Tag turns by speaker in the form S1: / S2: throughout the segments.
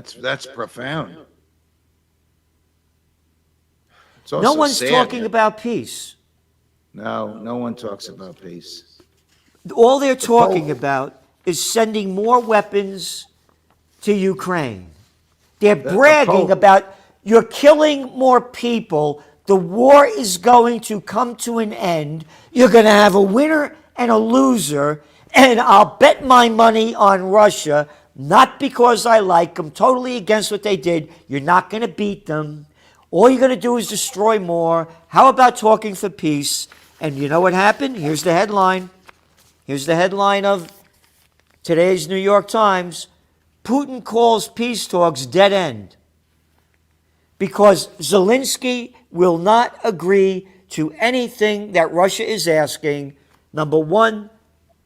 S1: That's profound. It's
S2: No
S1: also
S2: one's
S1: sad.
S2: talking about peace.
S1: No one talks about peace.
S2: All they're talking about is sending more weapons to Ukraine. They're bragging about, you're killing more people. The war is going to come to an end. You're going to have a winner and a loser. And I'll bet my money on Russia, not because I like them, totally against what they did. You're not going to beat them. All you're going to do is destroy more. How about talking for peace? And you know what happened? Here's the headline. Here's the headline of today's New York Times. Putin calls peace talks dead end because Zelensky will not agree to anything that Russia is asking. Number one,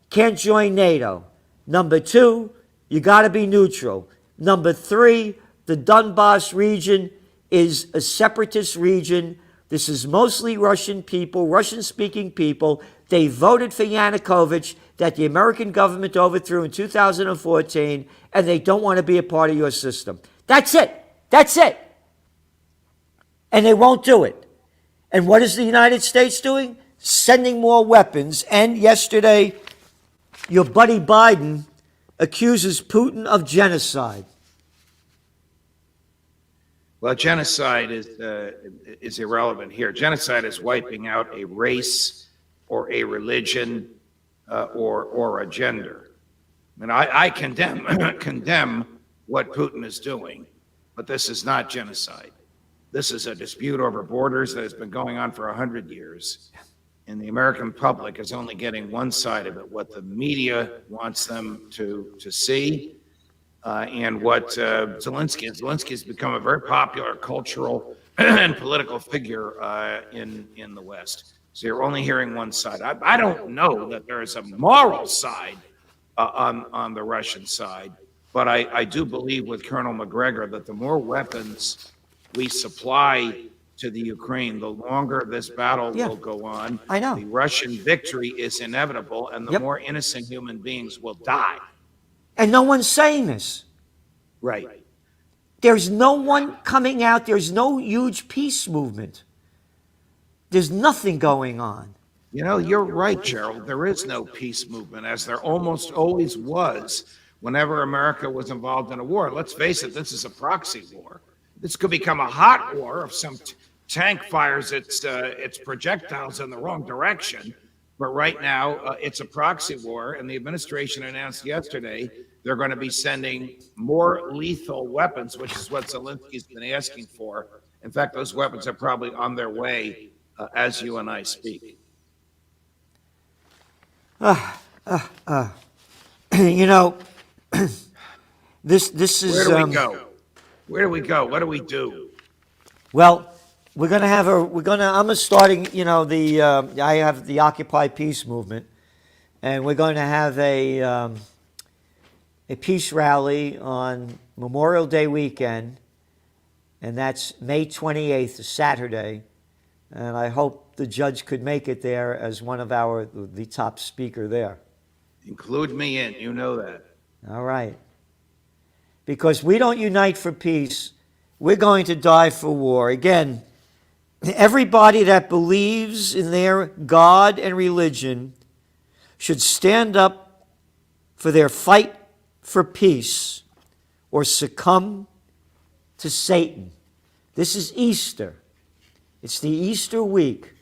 S2: can't join NATO. Number two, you got to be neutral. Number three, the Donbass region is a separatist region. This is mostly Russian people, Russian-speaking people. They voted for Yanukovych that the American government overthrew in 2014, and they don't want to be a part of your system. That's it. That's it. And they won't do it. And what is the United States doing? Sending more weapons. And yesterday, your buddy Biden accuses Putin of genocide.
S1: Well, genocide is irrelevant here. Genocide is wiping out a race or a religion or a gender. And I condemn what Putin is doing, but this is not genocide. This is a dispute over borders that has been going on for 100 years. And the American public is only getting one side of it, what the media wants them to see, and what Zelensky has become a very popular cultural and political figure in the West. So you're only hearing one side. I don't know that there is a moral side on the Russian side, but I do believe with Colonel McGregor that the more weapons we supply to the Ukraine, the longer this battle will go on.
S2: I know.
S1: The Russian victory is inevitable, and the more innocent human beings will die.
S2: And no one's saying this.
S1: Right.
S2: There's no one coming out. There's no huge peace movement. There's nothing going on.
S1: You know, you're right, Gerald. There is no peace movement, as there almost always was whenever America was involved in a war. Let's face it, this is a proxy war. This could become a hot war if some tank fires its projectiles in the wrong direction. But right now, it's a proxy war, and the administration announced yesterday they're going to be sending more lethal weapons, which is what Zelensky's been asking for. In fact, those weapons are probably on their way as you and I speak.
S2: You know, this is.
S1: Where do we go? Where do we go? What do we do?
S2: Well, I'm starting, I have the Occupy Peace movement, and we're going to have a peace rally on Memorial Day weekend, and that's May 28th, a Saturday, and I hope the judge could make it there as one of the top speaker there.
S1: Include me in, you know that.
S2: All right. Because we don't unite for peace, we're going to die for war. Again, everybody that believes in their God and religion should stand up for their fight for peace or succumb to Satan. This is Easter. It's the Easter week.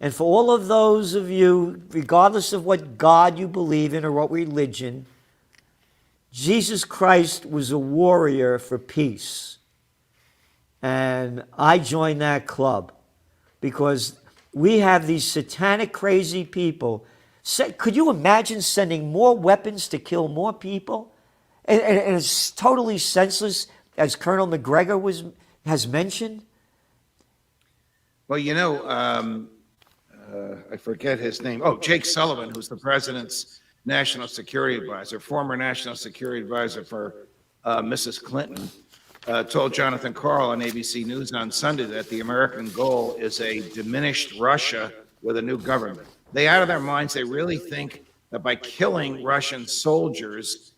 S2: And for all of those of you, regardless of what God you believe in or what religion, Jesus Christ was a warrior for peace. And I joined that club because we have these satanic, crazy people. Could you imagine sending more weapons to kill more people? And it's totally senseless, as Colonel McGregor has mentioned.
S1: Well, I forget his name. Oh, Jake Sullivan, who's the president's national security advisor, former national security advisor for Mrs. Clinton, told Jonathan Karl on ABC News on Sunday that the American goal is a diminished Russia with a new government. They, out of their minds, they really think that by killing Russian soldiers,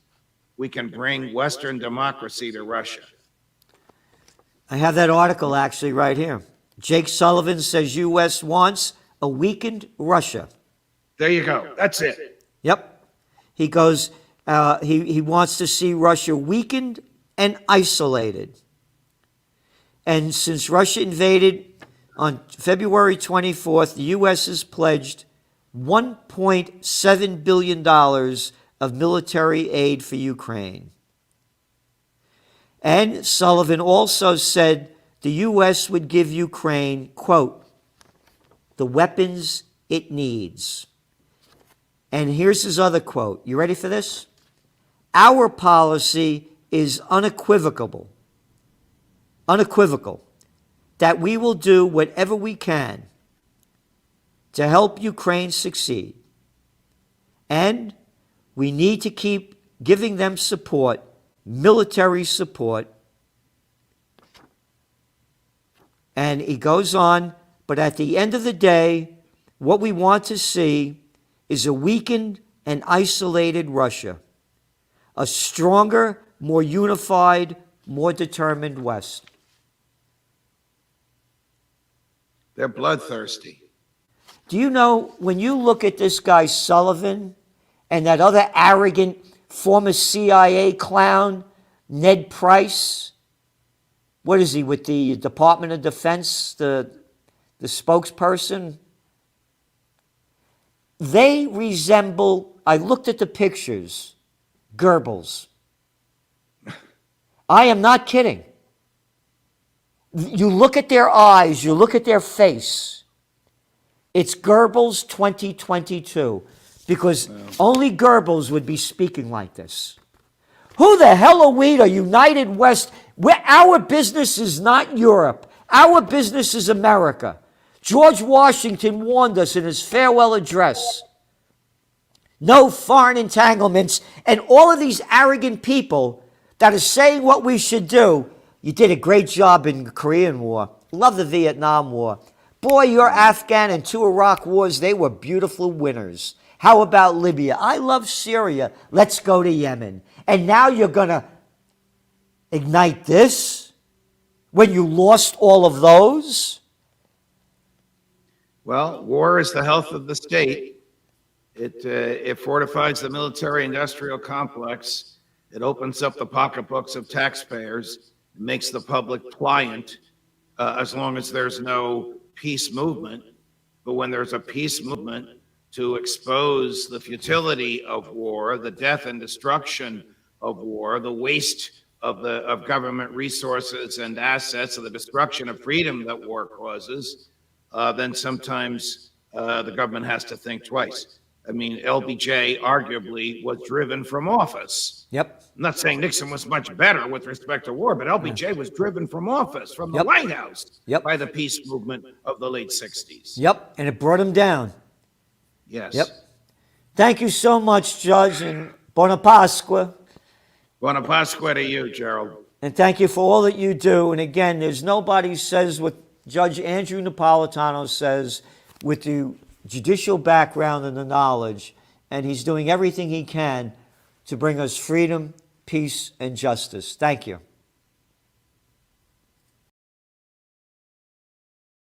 S1: we can bring Western democracy to Russia.
S2: I have that article actually right here. Jake Sullivan says U.S. wants a weakened Russia.
S1: There you go. That's it.
S2: Yep. He goes, he wants to see Russia weakened and isolated. And since Russia invaded on February 24th, the U.S. has pledged $1.7 billion of military aid for Ukraine. And Sullivan also said the U.S. would give Ukraine, quote, the weapons it needs. And here's his other quote. You ready for this? Our policy is unequivocal, that we will do whatever we can to help Ukraine succeed. And we need to keep giving them support, military support. And he goes on, but at the end of the day, what we want to see is a weakened and isolated Russia, a stronger, more unified, more determined West.
S1: They're bloodthirsty.
S2: Do you know, when you look at this guy Sullivan and that other arrogant former CIA clown, Ned Price, what is he with the Department of Defense, the spokesperson? They resemble, I looked at the pictures, Goebbels. I am not kidding. You look at their eyes, you look at their face. It's Goebbels 2022, because only Goebbels would be speaking like this. Who the hell are we, the United West? Our business is not Europe. Our business is America. George Washington warned us in his farewell address. No foreign entanglements. And all of these arrogant people that are saying what we should do. You did a great job in the Korean War. Love the Vietnam War. Boy, your Afghan and 2 Iraq wars, they were beautiful winners. How about Libya? I love Syria. Let's go to Yemen. And now you're going to ignite this when you lost all of those?
S1: Well, war is the health of the state. It fortifies the military-industrial complex. It opens up the pocketbooks of taxpayers. It makes the public pliant as long as there's no peace movement. But when there's a peace movement to expose the futility of war, the death and destruction of war, the waste of government resources and assets, the destruction of freedom that war causes, then sometimes the government has to think twice. I mean, LBJ arguably was driven from office.
S2: Yep.
S1: I'm not saying Nixon was much better with respect to war, but LBJ was driven from office, from the White House, by the peace movement of the late 60s.
S2: Yep, and it brought him down.
S1: Yes.
S2: Yep. Thank you so much, Judge, and Buona Pasqua.
S1: Buona Pasqua to you, Gerald.
S2: And thank you for all that you do. And again, there's nobody says what Judge Andrew Napolitano says with the judicial background and the knowledge, and he's doing everything he can to bring us freedom, peace, and justice. Thank you.